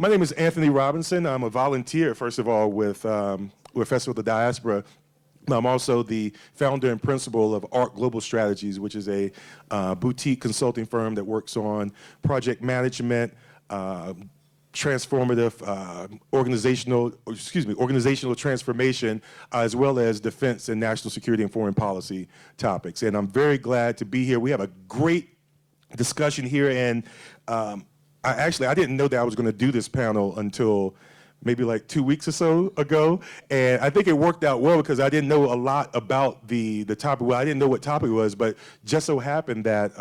My name is Anthony Robinson. I'm a volunteer, first of all, with Festival of the Diaspora. I'm also the founder and principal of ARC Global Strategies, which is a boutique consulting firm that works on project management, transformative organizational transformation, as well as defense and national security and foreign policy topics. And I'm very glad to be here. We have a great discussion here, and I didn't know that I was going to do this panel until maybe like 2 weeks or so ago, and I think it worked out well because I didn't know a lot about the topic. Well, I didn't know what topic it was, but just so happened that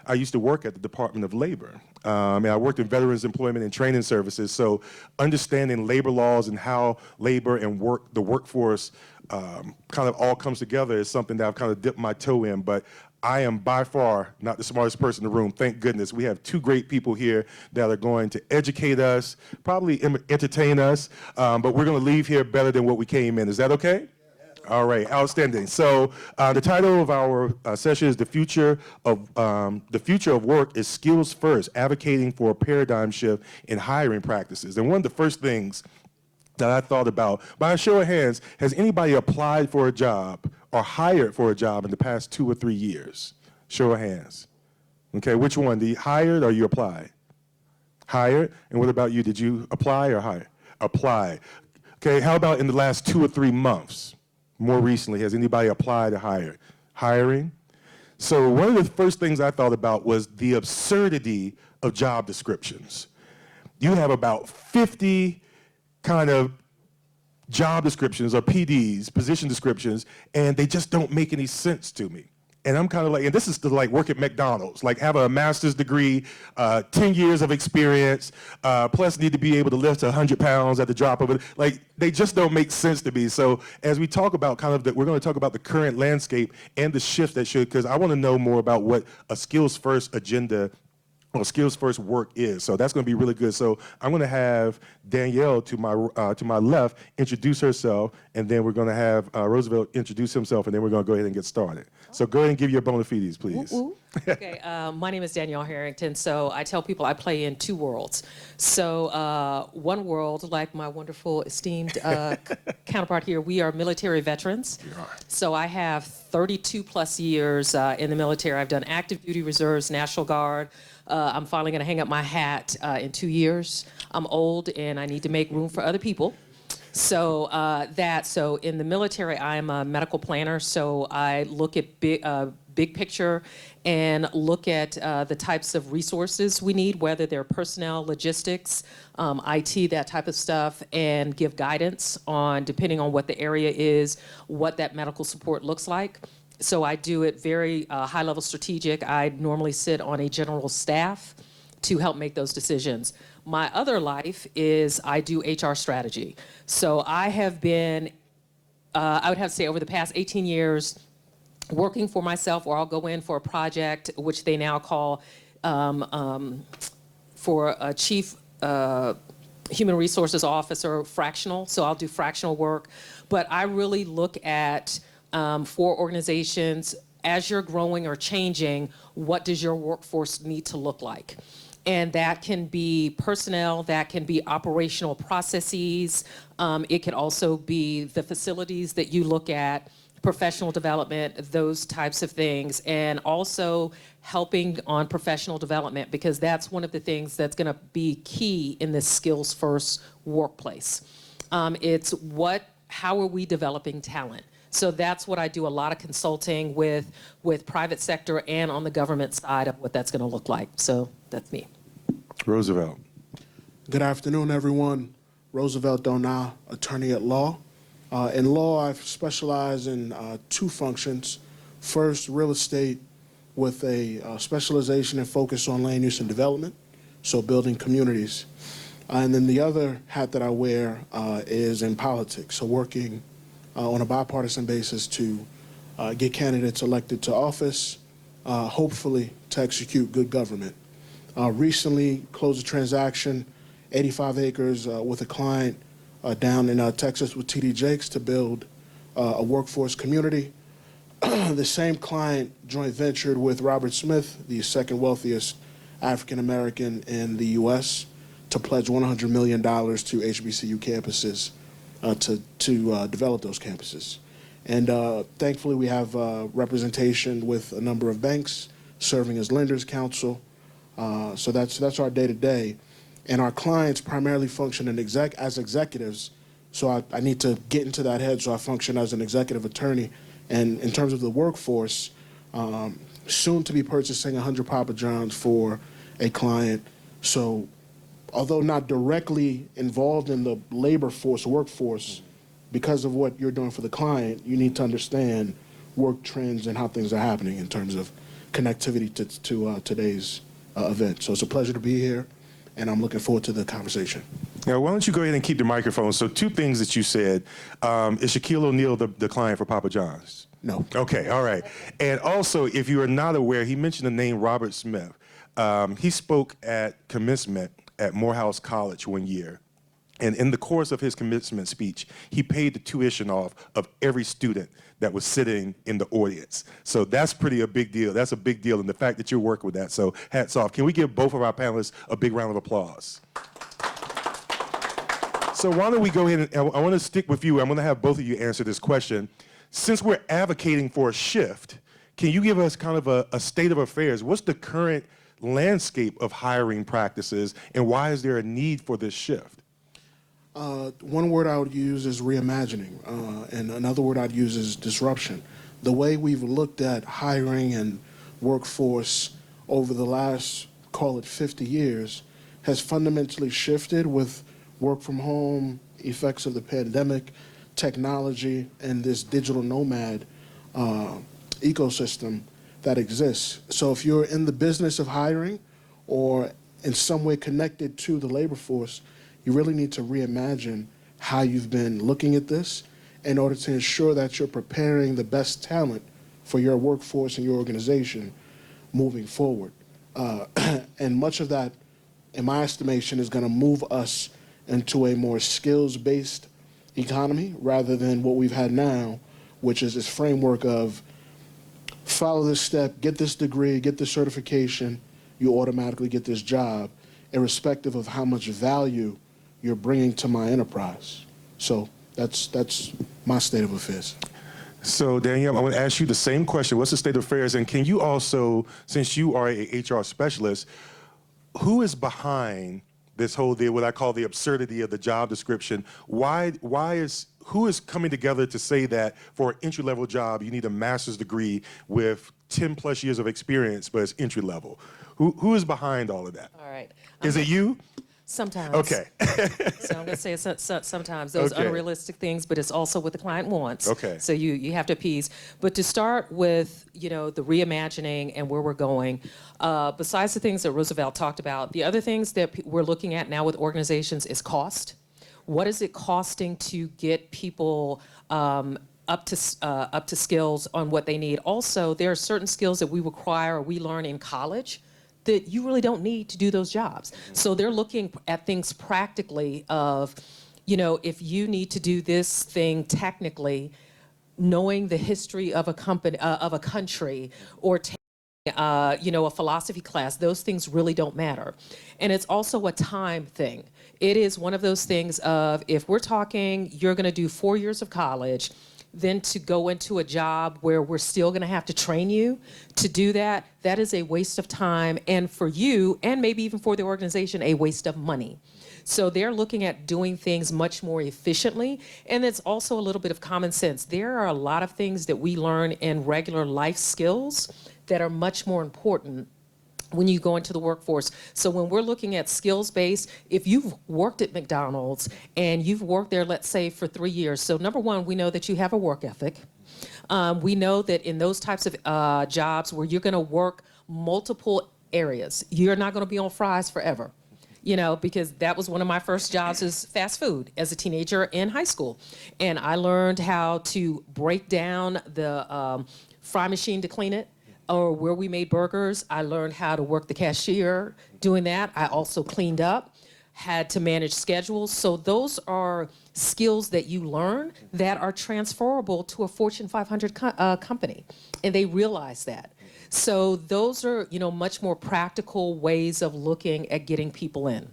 I used to work at the Department of Labor, and I worked in Veterans Employment and Training Services, so understanding labor laws and how labor and the workforce kind of all comes together is something that I've kind of dipped my toe in, but I am by far not the smartest person in the room, thank goodness. We have two great people here that are going to educate us, probably entertain us, but we're going to leave here better than what we came in. Is that okay? All right, outstanding. So the title of our session is The Future of Work is Skills First, Advocating for a Paradigm Shift in Hiring Practices. And one of the first things that I thought about, by a show of hands, has anybody applied for a job or hired for a job in the past 2 or 3 years? Show of hands. Okay, which one? The hired or you applied? Hired. And what about you? Did you apply or hire? Apply. Okay, how about in the last 2 or 3 months? More recently, has anybody applied or hired? Hiring. So one of the first things I thought about was the absurdity of job descriptions. You have about 50 kind of job descriptions or PDs, position descriptions, and they just don't make any sense to me. And I'm kind of like, and this is to like work at McDonald's, like have a master's degree, 10 years of experience, plus need to be able to lift 100 pounds at the drop of it. Like, they just don't make sense to me. So as we talk about kind of we're going to talk about the current landscape and the shift that should, because I want to know more about what a skills first agenda or skills first work is. So that's going to be really good. So I'm going to have Danielle to my left introduce herself, and then we're going to have Roosevelt introduce himself, and then we're going to go ahead and get started. So go ahead and give your bona fides, please. Ooh, ooh. Okay, my name is Danielle Harrington. So I tell people I play in 2 worlds. So one world, like my wonderful esteemed counterpart here, we are military veterans. So I have 32 plus years in the military. I've done active duty, reserves, National Guard. I'm finally going to hang up my hat in 2 years. I'm old and I need to make room for other people. So so in the military, I'm a medical planner. So I look at big picture and look at the types of resources we need, whether they're personnel, logistics, IT, that type of stuff, and give guidance on, depending on what the area is, what that medical support looks like. So I do it very high-level strategic. I normally sit on a general staff to help make those decisions. My other life is I do HR strategy. So I have been, I would have to say over the past 18 years, working for myself, or I'll go in for a project, which they now call for a chief human resources officer, fractional. So I'll do fractional work. But I really look at for organizations, as you're growing or changing, what does your workforce need to look like? And that can be personnel, that can be operational processes. It can also be the facilities that you look at, professional development, those types of things, and also helping on professional development, because that's one of the things that's going to be key in this skills first workplace. It's how are we developing talent? So that's what I do, a lot of consulting with private sector and on the government side of what that's going to look like. So that's me. Roosevelt. Good afternoon, everyone. Roosevelt Dona, attorney at law. In law, I've specialized in 2 functions. First, real estate with a specialization and focus on land use and development, so building communities. And then the other hat that I wear is in politics, so working on a bipartisan basis to get candidates elected to office, hopefully to execute good government. Recently closed a transaction, 85 acres with a client down in Texas with TD Jakes to build a workforce community. The same client joint ventured with Robert Smith, the second wealthiest African American in the U.S., to pledge $100 million to HBCU campuses to develop those campuses. And thankfully, we have representation with a number of banks serving as lenders counsel. So that's our day-to-day. And our clients primarily function as executives. So I need to get into that head, so I function as an executive attorney. And in terms of the workforce, soon to be purchasing 100 Papa John's for a client. So although not directly involved in the labor force, workforce, because of what you're doing for the client, you need to understand work trends and how things are happening in terms of connectivity to today's event. So it's a pleasure to be here, and I'm looking forward to the conversation. Now, why don't you go ahead and keep the microphone? So 2 things that you said. Is Shaquille O'Neal the client for Papa John's? No. Okay, all right. And also, if you are not aware, he mentioned the name Robert Smith. He spoke at commencement at Morehouse College one year. And in the course of his commencement speech, he paid the tuition off of every student that was sitting in the audience. So that's a big deal. That's a big deal, and the fact that you're working with that. So hats off. Can we give both of our panelists a big round of applause? So why don't we go ahead and I want to stick with you. I'm going to have both of you answer this question. Since we're advocating for a shift, can you give us kind of a state of affairs? What's the current landscape of hiring practices, and why is there a need for this shift? One word I would use is reimagining, and another word I'd use is disruption. The way we've looked at hiring and workforce over the last, call it 50 years, has fundamentally shifted with work from home, effects of the pandemic, technology, and this digital nomad ecosystem that exists. So if you're in the business of hiring or in some way connected to the labor force, you really need to reimagine how you've been looking at this in order to ensure that you're preparing the best talent for your workforce and your organization moving forward. And much of that, in my estimation, is going to move us into a more skills-based economy rather than what we've had now, which is this framework of follow this step, get this degree, get this certification, you automatically get this job, irrespective of how much value you're bringing to my enterprise. So that's my state of affairs. So Danielle, I want to ask you the same question. What's the state of affairs? And can you also, since you are a HR specialist, who is behind this whole deal, what I call the absurdity of the job description? Who is coming together to say that for an entry-level job, you need a master's degree with 10 plus years of experience, but it's entry level? Who is behind all of that? All right. Is it you? Sometimes. Okay. So I'm going to say sometimes those Okay. unrealistic things, but it's also what the client wants. Okay. So you have to appease. But to start with, the reimagining and where we're going, besides the things that Roosevelt talked about, the other things that we're looking at now with organizations is cost. What is it costing to get people up to skills on what they need? Also, there are certain skills that we require or we learn in college that you really don't need to do those jobs. So they're looking at things practically of, if you need to do this thing technically, knowing the history of a company, of a country, or a philosophy class, those things really don't matter. And it's also a time thing. It is one of those things of, if we're talking, you're gonna do 4 years of college, then to go into a job where we're still gonna have to train you to do that, that is a waste of time, and for you, and maybe even for the organization, a waste of money. So they're looking at doing things much more efficiently, and it's also a little bit of common sense. There are a lot of things that we learn in regular life skills that are much more important when you go into the workforce. So when we're looking at skills-based, if you've worked at McDonald's and you've worked there, let's say, for 3 years, so number one, we know that you have a work ethic. We know that in those types of jobs where you're gonna work multiple areas, you're not gonna be on fries forever. Because that was one of my first jobs as fast food as a teenager in high school. And I learned how to break down the fry machine to clean it, or where we made burgers. I learned how to work the cashier doing that. I also cleaned up, had to manage schedules. So those are skills that you learn that are transferable to a Fortune 500 company, and they realize that. So those are, much more practical ways of looking at getting people in.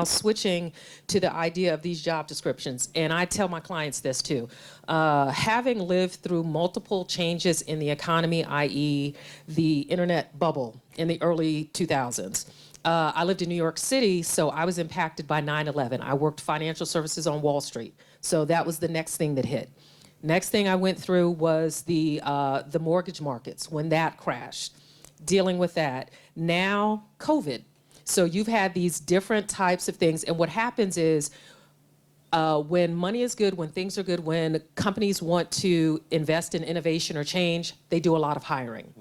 Switching to the idea of these job descriptions, and I tell my clients this too. Having lived through multiple changes in the economy, i.e. the internet bubble in the early 2000s, I lived in New York City, so I was impacted by 9/11. I worked financial services on Wall Street, so that was the next thing that hit. Next thing I went through was the mortgage markets when that crashed, dealing with that. Now, COVID. So you've had these different types of things, and what happens is when money is good, when things are good, when companies want to invest in innovation or change, they do a lot of hiring.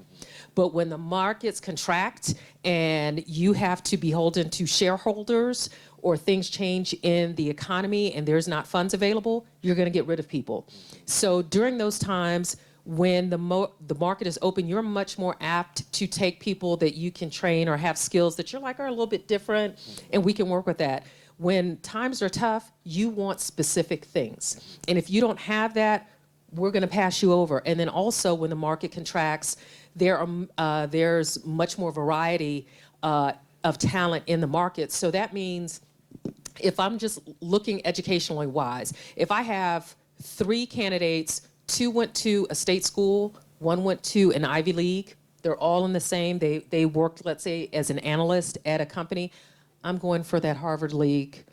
But when the markets contract and you have to be beholden to shareholders or things change in the economy and there's not funds available, you're going to get rid of people. So during those times, when the market is open, you're much more apt to take people that you can train or have skills that you're like are a little bit different, and we can work with that. When times are tough, you want specific things. And if you don't have that, we're going to pass you over. And then also when the market contracts, there's much more variety of talent in the market. So that means if I'm just looking educationally wise, if I have 3 candidates, 2 went to a state school, 1 went to an Ivy League, they're all in the same, they worked, let's say, as an analyst at a company, I'm going for that Harvard League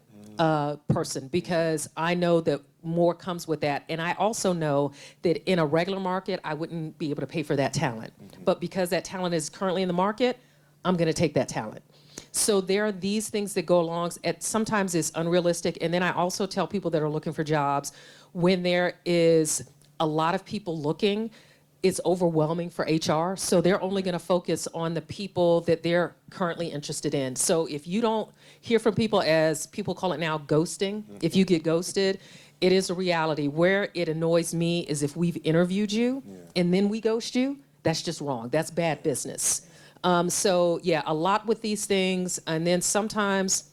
person because I know that more comes with that. And I also know that in a regular market, I wouldn't be able to pay for that talent. But because that talent is currently in the market, I'm going to take that talent. So there are these things that go along. Sometimes it's unrealistic. And then I also tell people that are looking for jobs, when there is a lot of people looking, it's overwhelming for HR. So they're only going to focus on the people that they're currently interested in. So if you don't hear from people, as people call it now, ghosting, if you get ghosted, it is a reality. Where it annoys me is if we've interviewed you and then we ghost you, that's just wrong. That's bad business. So yeah, a lot with these things. And then sometimes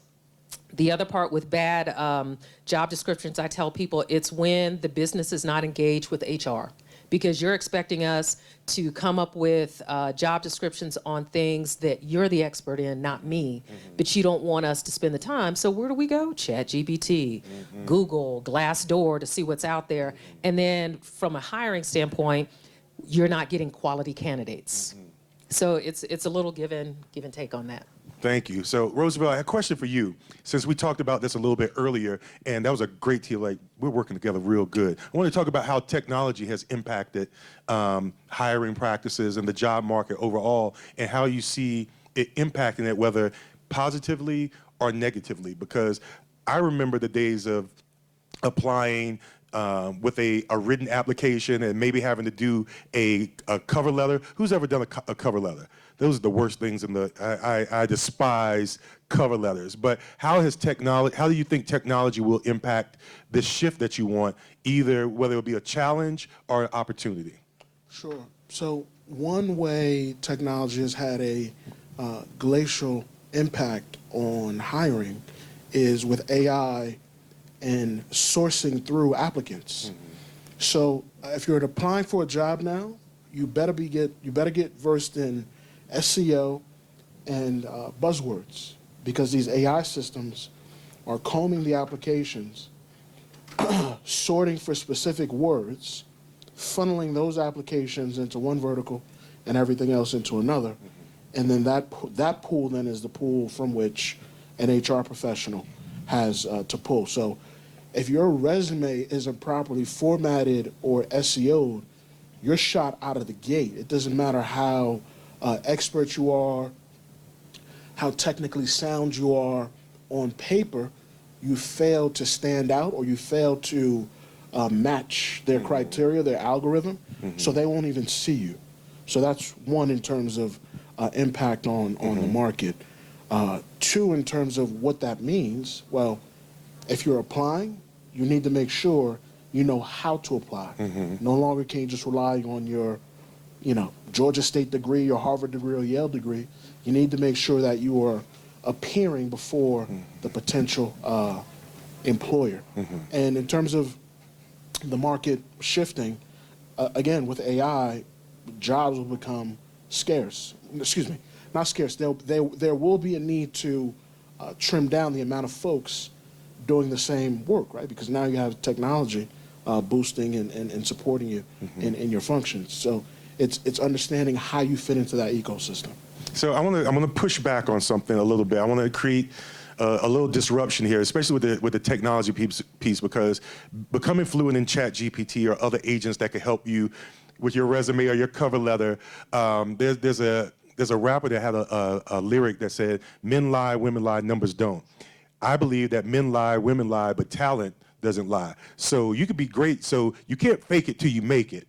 the other part with bad job descriptions, I tell people it's when the business is not engaged with HR. Because you're expecting us to come up with job descriptions on things that you're the expert in, not me, but you don't want us to spend the time. So where do we go? ChatGPT, Google, Glassdoor to see what's out there. And then from a hiring standpoint, you're not getting quality candidates. So it's a little give and take on that. Thank you. So, Roosevelt, I have a question for you. Since we talked about this a little bit earlier, and that was a great deal, like, we're working together real good. I want to talk about how technology has impacted hiring practices and the job market overall, and how you see it impacting it, whether positively or negatively. Because I remember the days of applying with a written application and maybe having to do a cover letter. Who's ever done a cover letter? Those are the worst things in the, I despise cover letters. But how do you think technology will impact the shift that you want, either whether it will be a challenge or an opportunity? Sure. So one way technology has had a glacial impact on hiring is with AI and sourcing through applicants. So if you're applying for a job now, you better get versed in SEO and buzzwords, because these AI systems are combing the applications, sorting for specific words, funneling those applications into one vertical and everything else into another. And then that pool then is the pool from which an HR professional has to pull. So if your resume isn't properly formatted or SEO'd, you're shot out of the gate. It doesn't matter how expert you are, how technically sound you are on paper, you fail to stand out, or you fail to match their criteria, their algorithm, so they won't even see you. So that's one in terms of impact on the market. Two, in terms of what that means, well, if you're applying, you need to make sure you know how to apply. No longer can you just rely on your Georgia State degree, your Harvard degree, or Yale degree. You need to make sure that you are appearing before the potential employer. And in terms of the market shifting, again, with AI, jobs will become scarce. Excuse me, not scarce. There will be a need to trim down the amount of folks doing the same work, right? Because now you have technology boosting and supporting you in your functions. So it's understanding how you fit into that ecosystem. So I'm gonna push back on something a little bit. I want to create a little disruption here, especially with the technology piece, because becoming fluent in ChatGPT or other agents that can help you with your resume or your cover letter. There's a rapper that had a lyric that said, "Men lie, women lie, numbers don't." I believe that men lie, women lie, but talent doesn't lie. So you could be great. So you can't fake it till you make it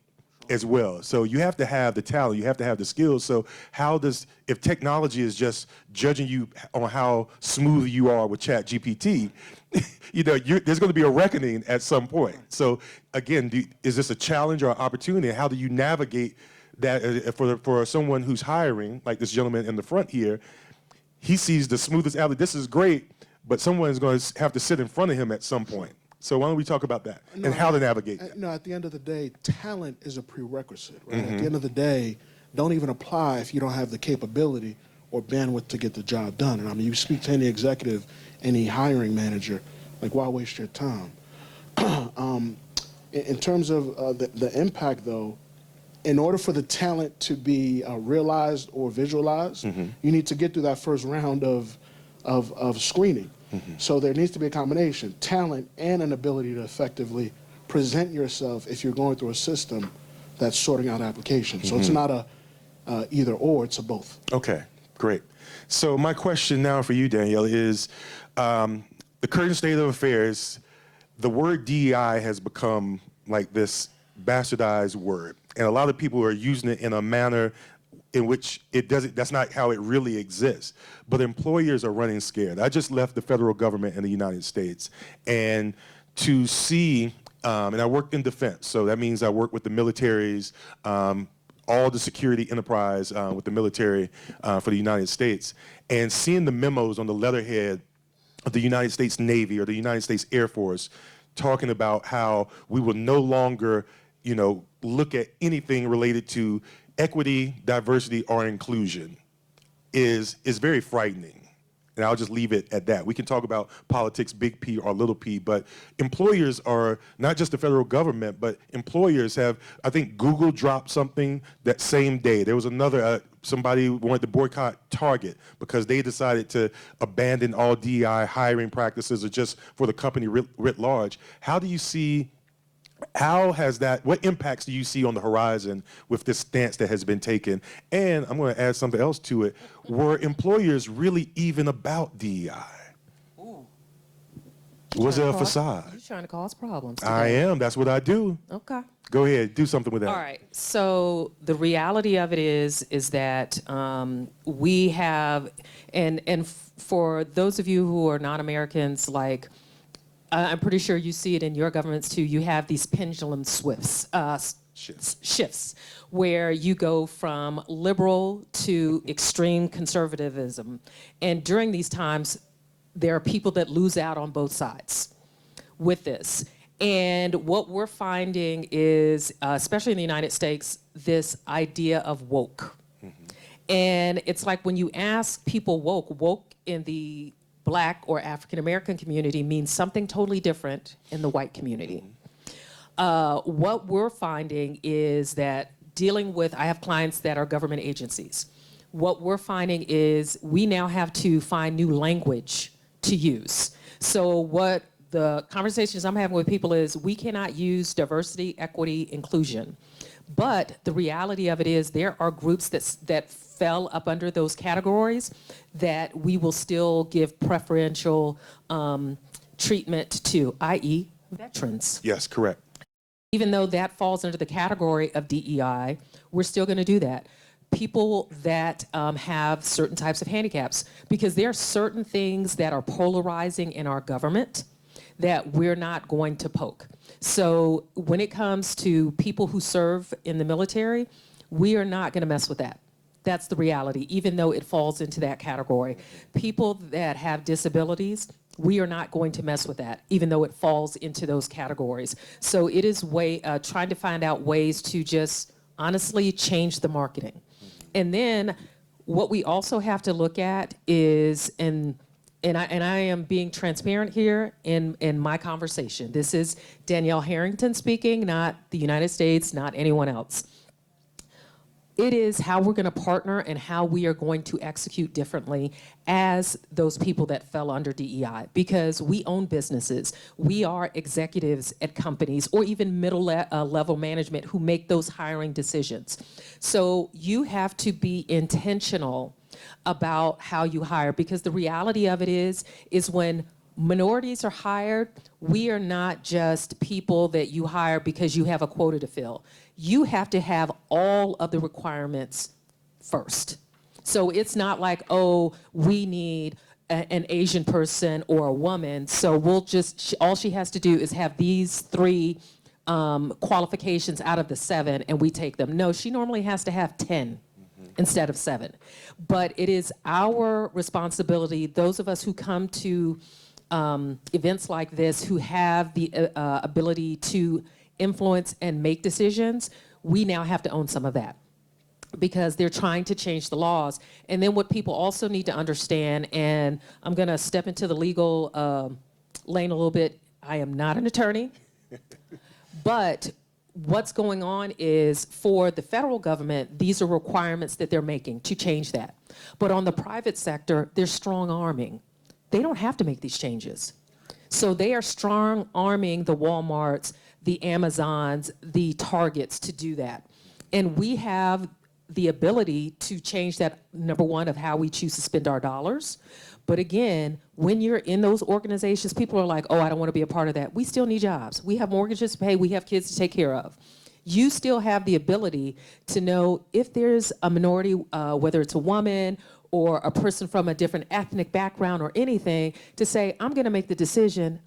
as well. So you have to have the talent, you have to have the skills. So if technology is just judging you on how smooth you are with ChatGPT, there's going to be a reckoning at some point. So again, is this a challenge or an opportunity? How do you navigate that for someone who's hiring, like this gentleman in the front here? He sees the smoothest alley. This is great, but someone is going to have to sit in front of him at some point. So why don't we talk about that and how to navigate that? No, at the end of the day, talent is a prerequisite, right? At the end of the day, don't even apply if you don't have the capability or bandwidth to get the job done. And I mean, you speak to any executive, any hiring manager, like, why waste your time? In terms of the impact, though, in order for the talent to be realized or visualized, you need to get through that first round of screening. So there needs to be a combination, talent and an ability to effectively present yourself if you're going through a system that's sorting out applications. So it's not a either or, it's a both. Okay, great. So my question now for you, Danielle, is the current state of affairs, the word DEI has become like this bastardized word. And a lot of people are using it in a manner in which that's not how it really exists. But employers are running scared. I just left the federal government in the United States, and to see, and I worked in defense, so that means I work with the militaries, all the security enterprise with the military for the United States, and seeing the memos on the letterhead of the United States Navy or the United States Air Force talking about how we will no longer, look at anything related to equity, diversity, or inclusion is very frightening. And I'll just leave it at that. We can talk about politics, big P or little p, but employers are not just the federal government, but employers have, I think Google dropped something that same day. There was another, somebody wanted to boycott Target because they decided to abandon all DEI hiring practices or just for the company writ large. How do you see, what impacts do you see on the horizon with this stance that has been taken? And I'm going to add something else to it. Were employers really even about DEI? Ooh. Was it a facade? You're trying to cause problems I today. am. That's what I do. Okay. Go ahead. Do something with that. All right. So the reality of it is that we have, and for those of you who are non-Americans, like, I'm pretty sure you see it in your governments too. You have these pendulum shifts where you go from liberal to extreme conservatism. And during these times, there are people that lose out on both sides with this. And what we're finding is, especially in the United States, this idea of woke. And it's like when you ask people woke in the Black or African American community means something totally different in the white community. What we're finding is that dealing with, I have clients that are government agencies. What we're finding is we now have to find new language to use. So what the conversations I'm having with people is we cannot use diversity, equity, inclusion. But the reality of it is there are groups that fell up under those categories that we will still give preferential treatment to, i.e. veterans. Yes, correct. Even though that falls under the category of DEI, we're still going to do that. People that have certain types of handicaps, because there are certain things that are polarizing in our government that we're not going to poke. So when it comes to people who serve in the military, we are not going to mess with that. That's the reality, even though it falls into that category. People that have disabilities, we are not going to mess with that, even though it falls into those categories. So it is trying to find out ways to just honestly change the marketing. And then what we also have to look at is, and and I am being transparent here in my conversation. This is Danielle Harrington speaking, not the United States, not anyone else. It is how we're going to partner and how we are going to execute differently as those people that fell under DEI, because we own businesses. We are executives at companies or even middle level management who make those hiring decisions. So you have to be intentional about how you hire, because the reality of it is when minorities are hired, we are not just people that you hire because you have a quota to fill. You have to have all of the requirements first. So it's not like, oh, we need an Asian person or a woman, so we'll just, all she has to do is have these 3 qualifications out of the 7 and we take them. No, she normally has to have 10 instead of 7. But it is our responsibility, those of us who come to events like this, who have the ability to influence and make decisions, we now have to own some of that, because they're trying to change the laws. And then what people also need to understand, and I'm going to step into the legal lane a little bit. I am not an attorney, but what's going on is, for the federal government, these are requirements that they're making to change that. But on the private sector, they're strong arming. They don't have to make these changes. So they are strong arming the Walmarts, the Amazons, the Targets to do that. And we have the ability to change that, number one, of how we choose to spend our dollars. But again, when you're in those organizations, people are like, oh, I don't want to be a part of that. We still need jobs. We have mortgages to pay. We have kids to take care of. You still have the ability to know if there's a minority, whether it's a woman or a person from a different ethnic background or anything, to say, I'm going to make the decision.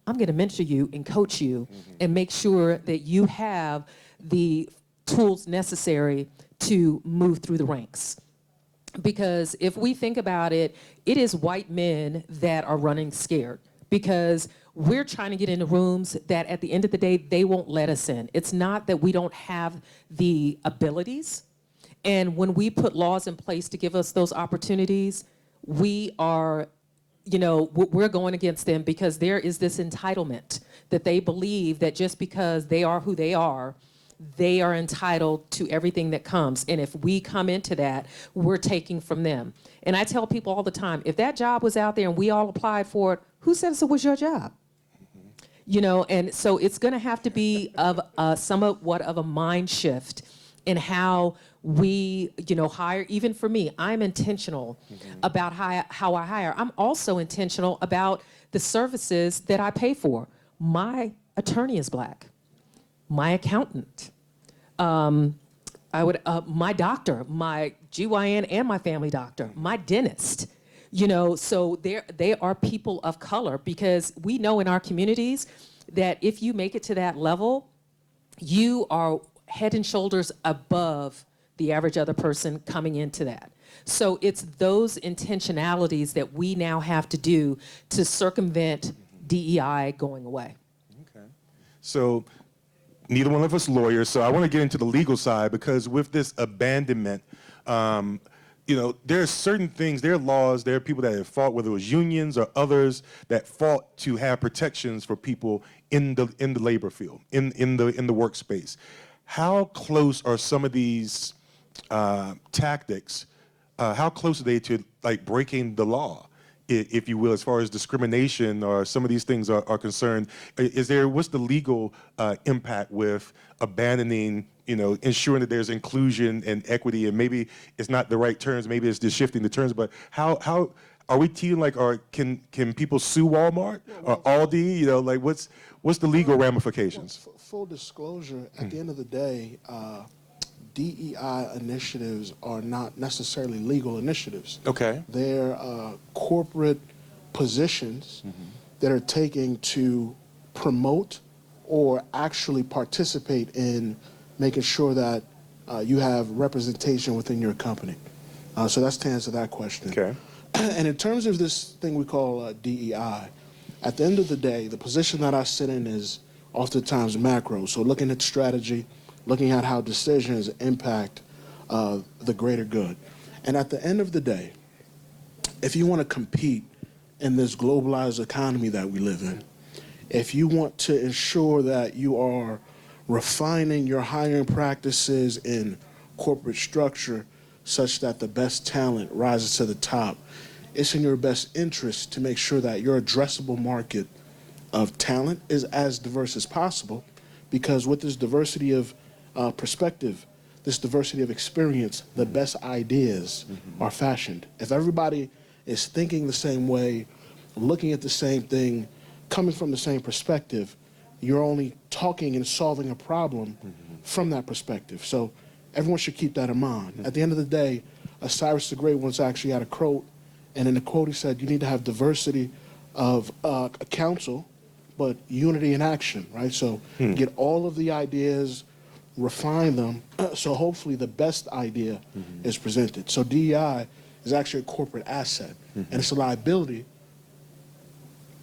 I'm going to mentor you and coach you and make sure that you have the tools necessary to move through the ranks. Because if we think about it, it is white men that are running scared, because we're trying to get into rooms that at the end of the day, they won't let us in. It's not that we don't have the abilities. And when we put laws in place to give us those opportunities, we are, we're going against them, because there is this entitlement that they believe that just because they are who they are entitled to everything that comes. And if we come into that, we're taking from them. And I tell people all the time, if that job was out there and we all applied for it, who says it was your job? And so it's going to have to be of somewhat of a mind shift in how we, hire. Even for me, I'm intentional about how I hire. I'm also intentional about the services that I pay for. My attorney is Black. My accountant, my doctor, my GYN and my family doctor, my dentist, so they are people of color, because we know in our communities that if you make it to that level, you are head and shoulders above the average other person coming into that. So it's those intentionalities that we now have to do to circumvent DEI going away. Okay. So neither one of us lawyers, so I want to get into the legal side, because with this abandonment, there are certain things, there are laws, there are people that have fought, whether it was unions or others, that fought to have protections for people in the labor field, in the workspace. How close are some of these tactics? How close are they to breaking the law, if you will, as far as discrimination or some of these things are concerned? What's the legal impact with abandoning, ensuring that there's inclusion and equity, and maybe it's not the right terms, maybe it's just shifting the terms, but how are we teeing, or can people sue Walmart or Aldi? What's the legal ramifications? Well, full disclosure, at the end of the day, DEI initiatives are not necessarily legal initiatives. Okay. They're corporate positions that are taken to promote or actually participate in making sure that you have representation within your company. So that's to answer that question. Okay. And in terms of this thing we call DEI, at the end of the day, the position that I sit in is oftentimes macro. So looking at strategy, looking at how decisions impact the greater good. And at the end of the day, if you want to compete in this globalized economy that we live in. If you want to ensure that you are refining your hiring practices in corporate structure such that the best talent rises to the top, it's in your best interest to make sure that your addressable market of talent is as diverse as possible, because with this diversity of perspective, this diversity of experience, the best ideas are fashioned. If everybody is thinking the same way, looking at the same thing, coming from the same perspective, you're only talking and solving a problem from that perspective. So everyone should keep that in mind. At the end of the day, Cyrus the Great once actually had a quote, and in the quote he said, you need to have diversity of counsel, but unity in action, right? So get all of the ideas, refine them, so hopefully the best idea is presented. So DEI is actually a corporate asset, and it's a liability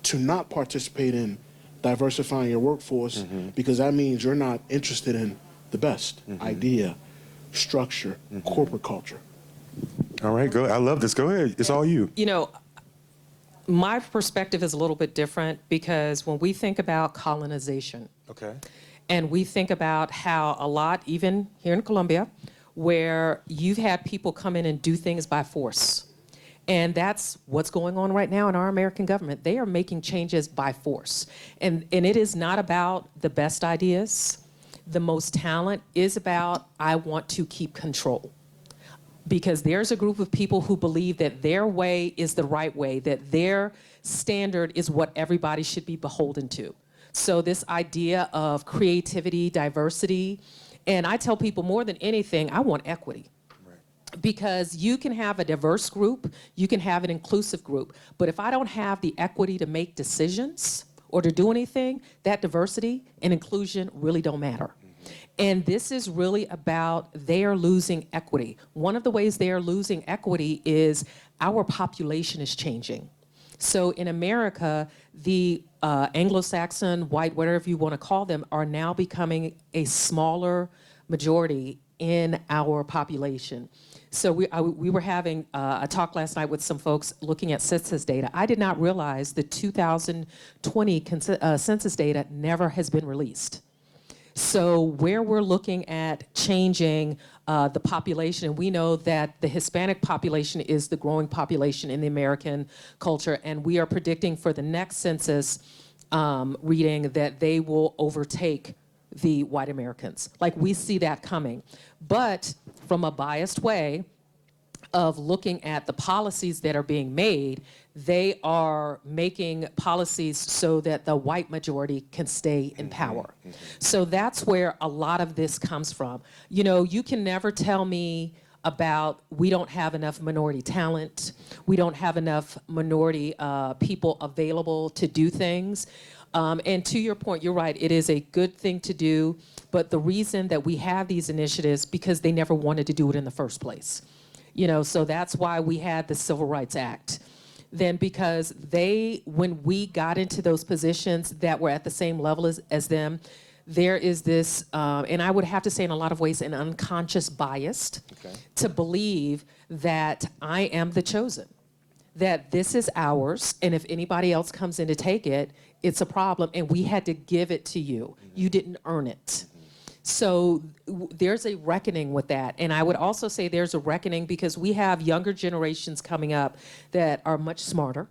to not participate in diversifying your workforce, because that means you're not interested in the best idea, structure, corporate culture. All right, go. I love this. Go ahead. It's all you. You know, my perspective is a little bit different, because when we think about colonization, Okay. and we think about how a lot, even here in Colombia, where you've had people come in and do things by force. And that's what's going on right now in our American government. They are making changes by force. And it is not about the best ideas. The most talent is about, I want to keep control. Because there's a group of people who believe that their way is the right way, that their standard is what everybody should be beholden to. So this idea of creativity, diversity, and I tell people more than anything, I want equity. Because you can have a diverse group, you can have an inclusive group, but if I don't have the equity to make decisions or to do anything, that diversity and inclusion really don't matter. And this is really about they are losing equity. One of the ways they are losing equity is our population is changing. So in America, the Anglo-Saxon, white, whatever you want to call them, are now becoming a smaller majority in our population. So we were having a talk last night with some folks looking at census data. I did not realize the 2020 census data never has been released. So where we're looking at changing the population, and we know that the Hispanic population is the growing population in the American culture, and we are predicting for the next census reading that they will overtake the white Americans. Like, we see that coming. But from a biased way of looking at the policies that are being made, they are making policies so that the white majority can stay in power. So that's where a lot of this comes from. You know, you can never tell me about we don't have enough minority talent, we don't have enough minority people available to do things. And to your point, you're right, it is a good thing to do, but the reason that we have these initiatives, because they never wanted to do it in the first place. You know, so that's why we had the Civil Rights Act. Then because when we got into those positions that were at the same level as them, there is this, and I would have to say in a lot of ways, an unconscious bias to believe that I am the chosen, that this is ours, and if anybody else comes in to take it, it's a problem, and we had to give it to you. You didn't earn it. So there's a reckoning with that. And I would also say there's a reckoning because we have younger generations coming up that are much smarter,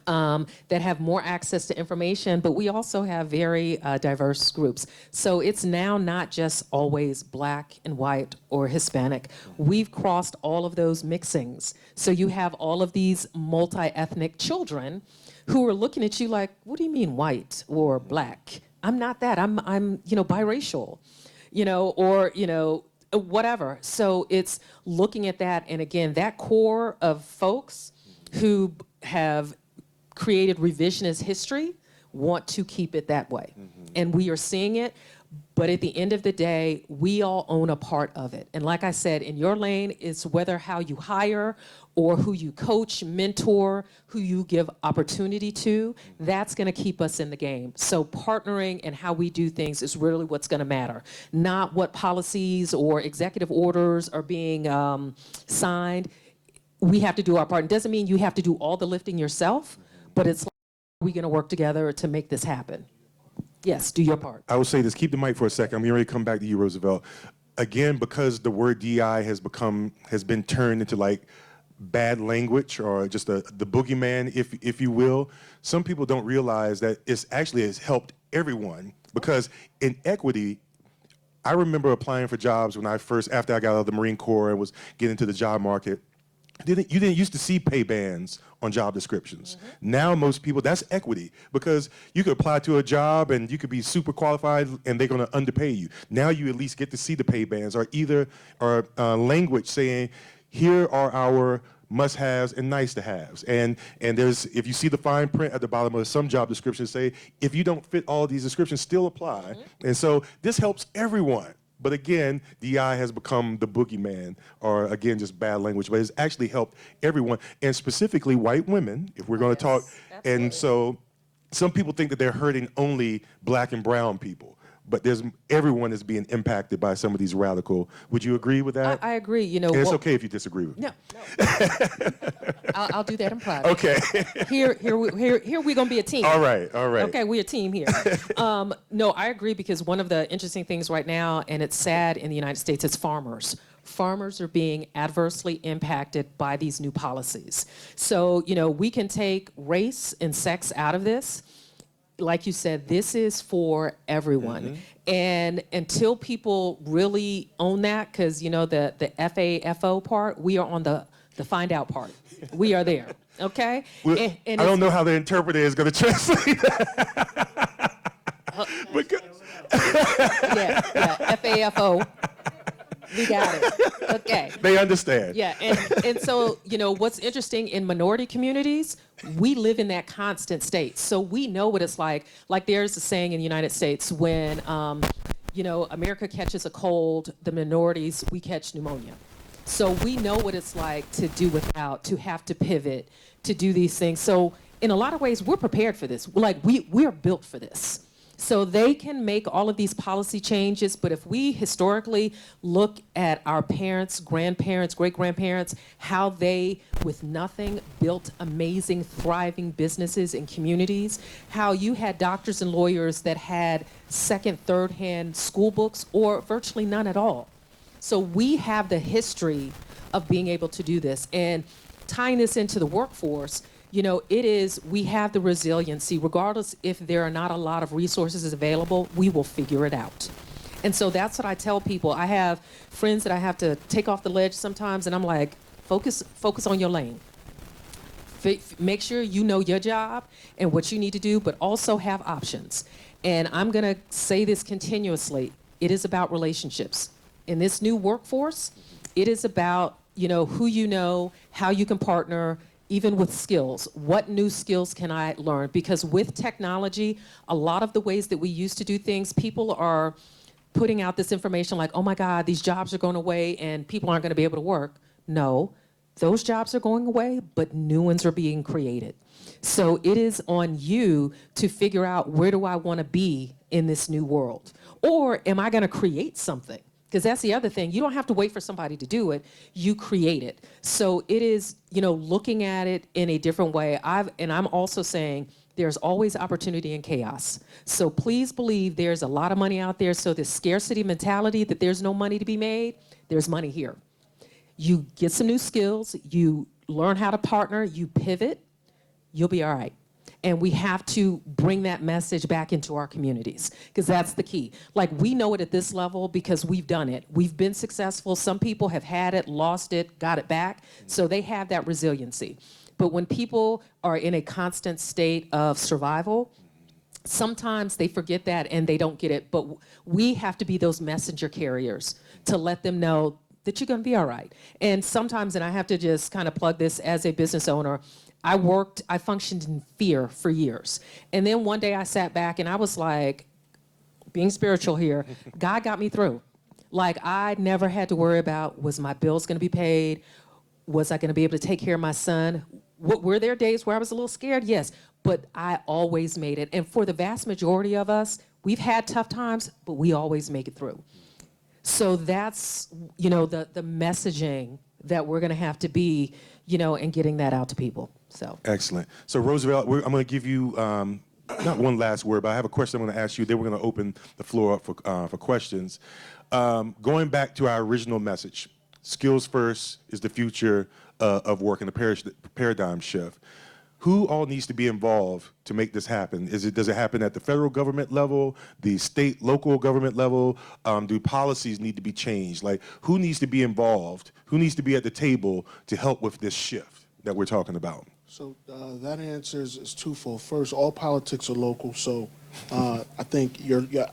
that have more access to information, but we also have very diverse groups. So it's now not just always black and white or Hispanic. We've crossed all of those mixings. So you have all of these multi-ethnic children who are looking at you like, what do you mean white or black? I'm not that. I'm biracial, or whatever. So it's looking at that, and again, that core of folks who have created revisionist history want to keep it that way. And we are seeing it, but at the end of the day, we all own a part of it. And like I said, in your lane, it's whether how you hire or who you coach, mentor, who you give opportunity to, that's gonna keep us in the game. So partnering and how we do things is really what's gonna matter. Not what policies or executive orders are being signed. we have to do our part. It doesn't mean you have to do all the lifting yourself, but it's like, are we going to work together to make this happen? Yes, do your part. I will say this, keep the mic for a second. I'm getting ready to come back to you, Roosevelt. Again, because the word DI has been turned into like bad language or just the boogeyman, if you will, some people don't realize that it's actually has helped everyone, because in equity, I remember applying for jobs when after I got out of the Marine Corps and was getting into the job market. You didn't used to see pay bands on job descriptions. Now most people, that's equity, because you could apply to a job and you could be super qualified and they're gonna underpay you. Now you at least get to see the pay bands, or language saying, here are our must-haves and nice-to-haves. And there's, if you see the fine print at the bottom of some job descriptions say, if you don't fit all these descriptions, still apply. And so this helps everyone. But again, DI has become the boogeyman, or again, just bad language, but it's actually helped everyone, and specifically white women, if we're gonna talk. Absolutely. And so some people think that they're hurting only black and brown people, but everyone is being impacted by some of these radical. Would you agree with that? I agree. You know, And it's okay if you disagree with me. No. I'll do that in private. Okay. Here we're gonna be a team. All right. Okay, we're a team here. No, I agree, because one of the interesting things right now, and it's sad in the United States, is farmers. Farmers are being adversely impacted by these new policies. So, you know, we can take race and sex out of this. Like you said, this is for everyone. And until people really own that, because, you know, the FAFO part, we are on the find out part. We are there, okay? Well, And I don't know how the interpreter is going to translate that. yeah, FAFO. We got it. Okay. They understand. Yeah, and so, you know, what's interesting in minority communities, we live in that constant state. So we know what it's like. Like there's a saying in the United States, when, you know, America catches a cold, the minorities, we catch pneumonia. So we know what it's like to do without, to have to pivot, to do these things. So in a lot of ways, we're prepared for this. Like we're built for this. So they can make all of these policy changes, but if we historically look at our parents, grandparents, great-grandparents, how they, with nothing, built amazing, thriving businesses and communities, how you had doctors and lawyers that had second, third-hand school books, or virtually none at all. So we have the history of being able to do this. And tying this into the workforce, you know, we have the resiliency, regardless if there are not a lot of resources available, we will figure it out. And so that's what I tell people. I have friends that I have to take off the ledge sometimes, and I'm like, focus on your lane. Make sure you know your job and what you need to do, but also have options. And I'm gonna say this continuously, it is about relationships. In this new workforce, it is about, you know, who you know, how you can partner, even with skills. What new skills can I learn? Because with technology, a lot of the ways that we used to do things, people are putting out this information like, oh my God, these jobs are going away and people aren't gonna be able to work. No, those jobs are going away, but new ones are being created. So it is on you to figure out, where do I wanna be in this new world? Or am I gonna create something? Because that's the other thing. You don't have to wait for somebody to do it. You create it. So it is, you know, looking at it in a different way. And I'm also saying there's always opportunity in chaos. So please believe there's a lot of money out there. So this scarcity mentality that there's no money to be made, there's money here. You get some new skills, you learn how to partner, you pivot, you'll be all right. And we have to bring that message back into our communities, because that's the key. Like, we know it at this level because we've done it. We've been successful. Some people have had it, lost it, got it back. So they have that resiliency. But when people are in a constant state of survival, sometimes they forget that and they don't get it. But we have to be those messenger carriers to let them know that you're going to be all right. And sometimes, and I have to just kind of plug this as a business owner, I functioned in fear for years. And then one day I sat back and I was like, being spiritual here, God got me through. Like, I never had to worry about, was my bills gonna be paid? Was I gonna be able to take care of my son? Were there days where I was a little scared? Yes, but I always made it. And for the vast majority of us, we've had tough times, but we always make it through. So that's, you know, the messaging that we're going to have to be, and getting that out to people. So Excellent. So Roosevelt, I'm going to give you not one last word, but I have a question I'm going to ask you. Then we're going to open the floor up for questions. Going back to our original message, skills first is the future of work and the paradigm shift. Who all needs to be involved to make this happen? Does it happen at the federal government level, the state, local government level? Do policies need to be changed? Like, who needs to be involved? Who needs to be at the table to help with this shift that we're talking about? So that answer is twofold. First, all politics are local. So I think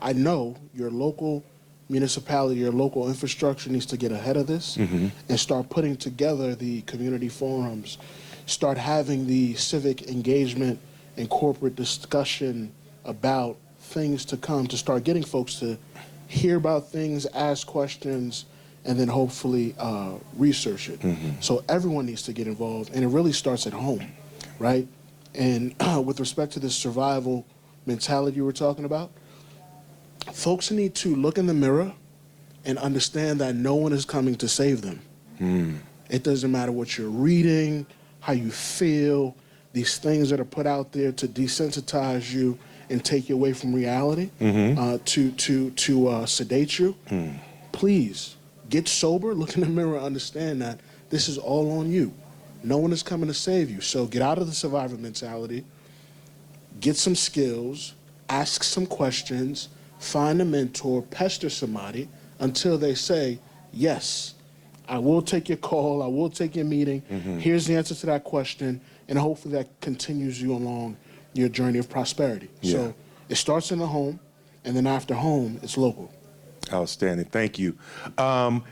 I know your local municipality, your local infrastructure needs to get ahead of this and start putting together the community forums, start having the civic engagement and corporate discussion about things to come, to start getting folks to hear about things, ask questions, and then hopefully research it. So everyone needs to get involved, and it really starts at home, right? And with respect to this survival mentality you were talking about, folks need to look in the mirror and understand that no one is coming to save them. It doesn't matter what you're reading, how you feel, these things that are put out there to desensitize you and take you away from reality, to sedate you. Please get sober, look in the mirror, understand that this is all on you. No one is coming to save you. So get out of the survivor mentality, get some skills, ask some questions, find a mentor, pester somebody until they say, yes, I will take your call, I will take your meeting, here's the answer to that question, and hopefully that continues you along your journey of prosperity. So it starts in the home, and then after home, it's local. Outstanding, thank you.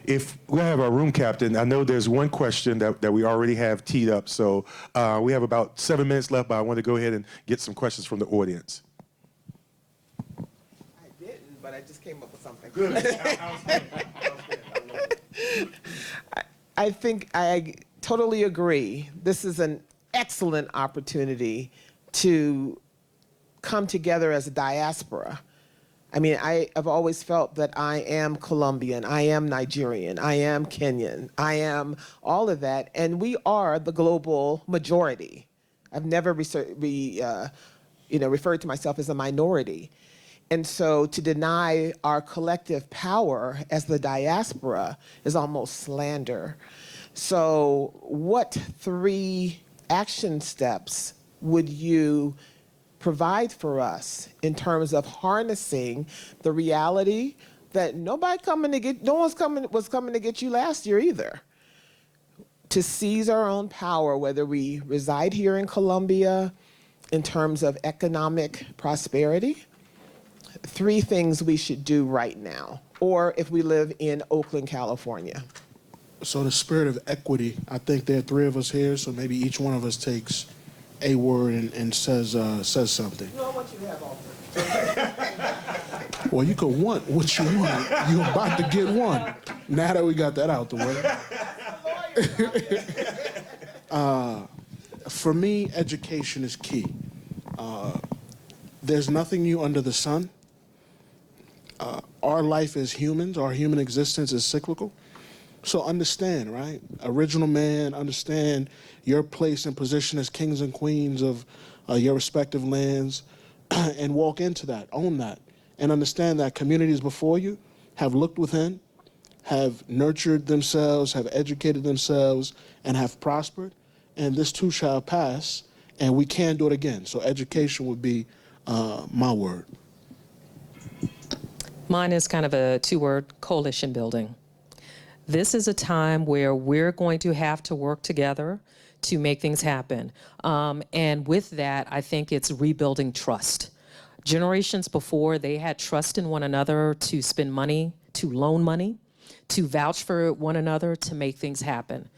If we have our room captain, I know there's one question that we already have teed up, so we have about 7 minutes left, but I want to go ahead and get some questions from the audience. I didn't, but I just came up with something. Good. I think I totally agree. This is an excellent opportunity to come together as a diaspora. I mean, I have always felt that I am Colombian, I am Nigerian, I am Kenyan, I am all of that, and we are the global majority. I've never referred to myself as a minority. And so to deny our collective power as the diaspora is almost slander. So what 3 action steps would you provide for us in terms of harnessing the reality that no one was coming to get you last year either? To seize our own power, whether we reside here in Colombia, in terms of economic prosperity. 3 things we should do right now, or if we live in Oakland, California. So the spirit of equity, I think there are 3 of us here, so maybe each one of us takes a word and says something. No, I want you to have all 3. Well, you could want what you want. You're about to get one. Now that we got that out the way. For me, education is key. There's nothing new under the sun. Our life as humans, our human existence is cyclical. So understand, right? Original man, understand your place and position as kings and queens of your respective lands and walk into that, own that, and understand that communities before you have looked within, have nurtured themselves, have educated themselves, and have prospered. And this too shall pass, and we can do it again. So education would be my word. Mine is kind of a 2-word: coalition building. This is a time where we're going to have to work together to make things happen. And with that, I think it's rebuilding trust. Generations before, they had trust in one another to spend money, to loan money, to vouch for one another, to make things happen.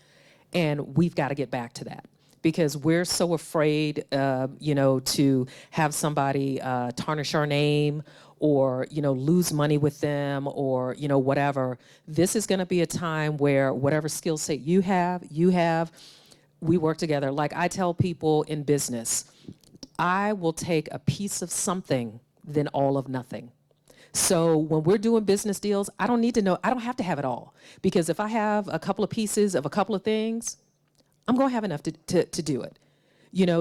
And we've got to get back to that, because we're so afraid, to have somebody tarnish our name, or lose money with them, or whatever. This is going to be a time where whatever skill set you have, we work together. Like I tell people in business, I will take a piece of something than all of nothing. So when we're doing business deals, I don't need to know, I don't have to have it all. Because if I have a couple of pieces of a couple of things, I'm going to have enough to do it.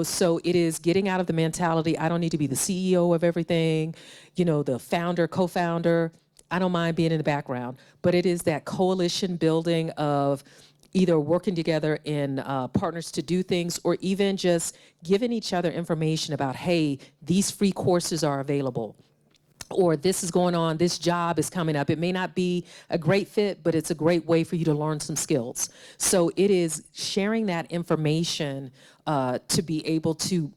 So it is getting out of the mentality, I don't need to be the CEO of everything, the founder, co-founder. I don't mind being in the background, but it is that coalition building of either working together in partners to do things, or even just giving each other information about, hey, these free courses are available, or this is going on, this job is coming up. It may not be a great fit, but it's a great way for you to learn some skills. So it is sharing that information to be able to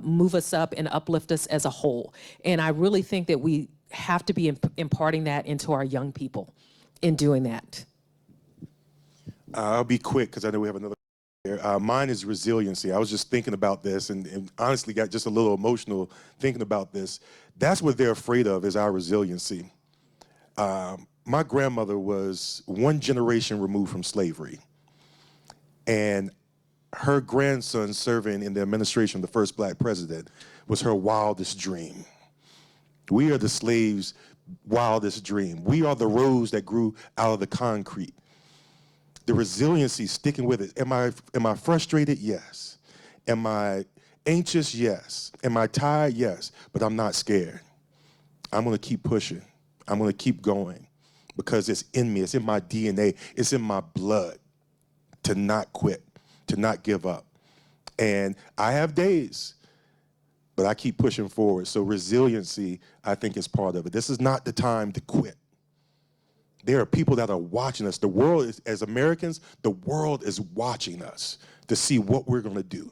move us up and uplift us as a whole. And I really think that we have to be imparting that into our young people in doing that. I'll be quick because I know we have another. Mine is resiliency. I was just thinking about this and honestly got just a little emotional thinking about this. That's what they're afraid of, is our resiliency. My grandmother was one generation removed from slavery, and her grandson serving in the administration of the first black president was her wildest dream. We are the slaves' wildest dream. We are the rose that grew out of the concrete. The resiliency, sticking with it. Am I frustrated? Yes. Am I anxious? Yes. Am I tired? Yes. But I'm not scared. I'm going to keep pushing. I'm going to keep going because it's in me. It's in my DNA. It's in my blood to not quit, to not give up. And I have days, but I keep pushing forward. So resiliency, I think, is part of it. This is not the time to quit. There are people that are watching us. The world is, as Americans, the world is watching us to see what we're going to do.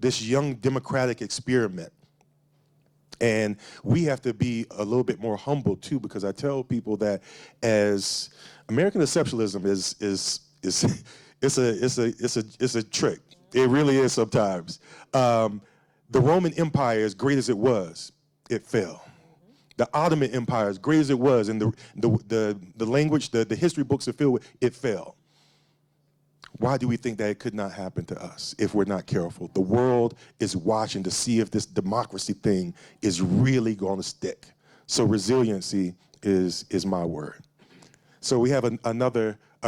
This young democratic experiment. And we have to be a little bit more humble too, because I tell people that as American exceptionalism is a trick. It really is sometimes. The Roman Empire, as great as it was, it fell. The Ottoman Empire, as great as it was, and the language, the history books are filled with, it fell. Why do we think that it could not happen to us if we're not careful? The world is watching to see if this democracy thing is really going to stick. So resiliency is my word. So we have a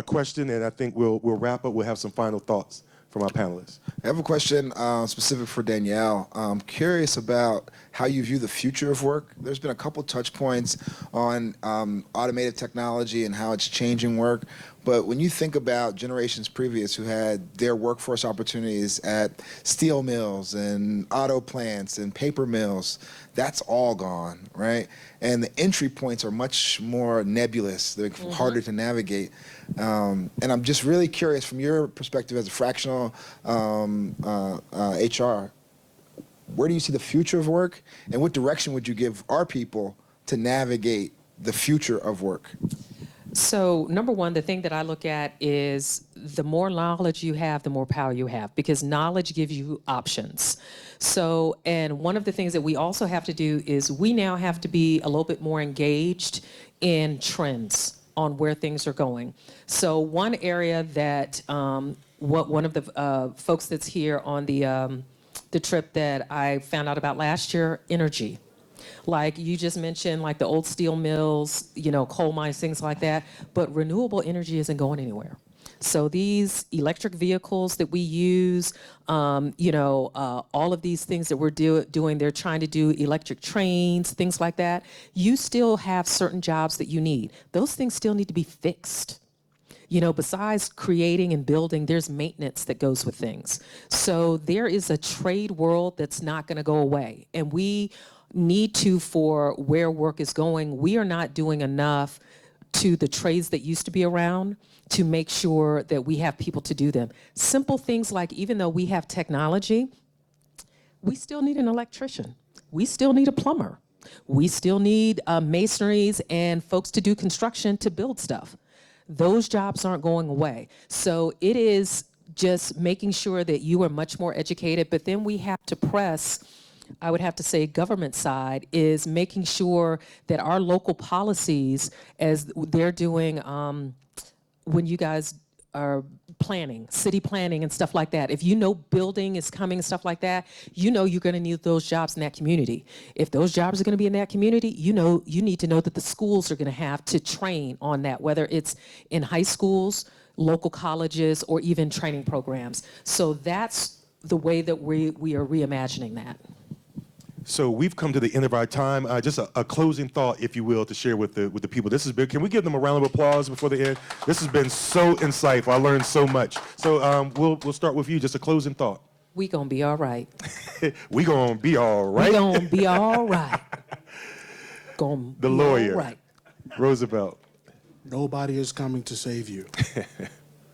question, and I think we'll wrap up. We'll have some final thoughts from our panelists. I have a question specific for Danielle. I'm curious about how you view the future of work. There's been a couple touch points on automated technology and how it's changing work. But when you think about generations previous who had their workforce opportunities at steel mills and auto plants and paper mills, that's all gone, right? And the entry points are much more nebulous. They're harder to navigate. And I'm just really curious from your perspective as a fractional HR, where do you see the future of work, and what direction would you give our people to navigate the future of work? So number one, the thing that I look at is the more knowledge you have, the more power you have, because knowledge gives you options. So, and one of the things that we also have to do is we now have to be a little bit more engaged in trends on where things are going. So one area that one of the folks that's here on the trip that I found out about last year, energy. Like you just mentioned, like the old steel mills, coal mines, things like that. But renewable energy isn't going anywhere. So these electric vehicles that we use, all of these things that we're doing, they're trying to do electric trains, things like that. You still have certain jobs that you need. Those things still need to be fixed. Besides creating and building, there's maintenance that goes with things. So there is a trade world that's not going to go away. And we need to, for where work is going, we are not doing enough to the trades that used to be around to make sure that we have people to do them. Simple things like, even though we have technology, we still need an electrician. We still need a plumber. We still need masonries and folks to do construction to build stuff. Those jobs aren't going away. So it is just making sure that you are much more educated, but then we have to press, I would have to say government side, is making sure that our local policies, as they're doing, when you guys planning, city planning and stuff like that. If you know building is coming and stuff like that, you know you're going to need those jobs in that community. If those jobs are going to be in that community, you know you need to know that the schools are going to have to train on that, whether it's in high schools, local colleges, or even training programs. So that's the way that we are reimagining that. So we've come to the end of our time. Just a closing thought, if you will, to share with the people. This has been. Can we give them a round of applause before the end? This has been so insightful. I learned so much. So we'll start with you. Just a closing thought. We gonna be all right. We gonna be all right. We gonna be all right. Gonna The be lawyer, all right. Roosevelt. Nobody is coming to save you.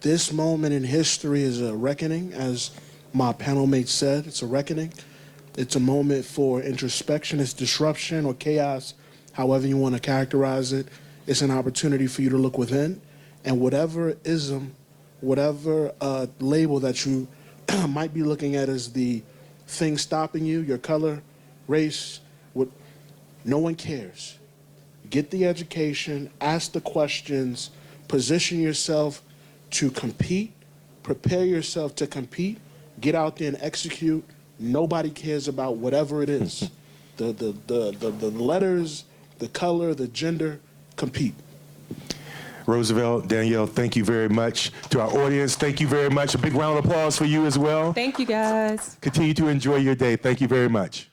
This moment in history is a reckoning, as my panel mate said. It's a reckoning. It's a moment for introspection. It's disruption or chaos, however you want to characterize it. It's an opportunity for you to look within, and whatever ism, whatever label that you might be looking at as the thing stopping you, your color, race, no one cares. Get the education, ask the questions, position yourself to compete, prepare yourself to compete, get out there and execute. Nobody cares about whatever it is. The letters, the color, the gender, compete. Roosevelt, Danielle, thank you very much. To our audience, thank you very much. A big round of applause for you as well. Thank you, guys. Continue to enjoy your day. Thank you very much.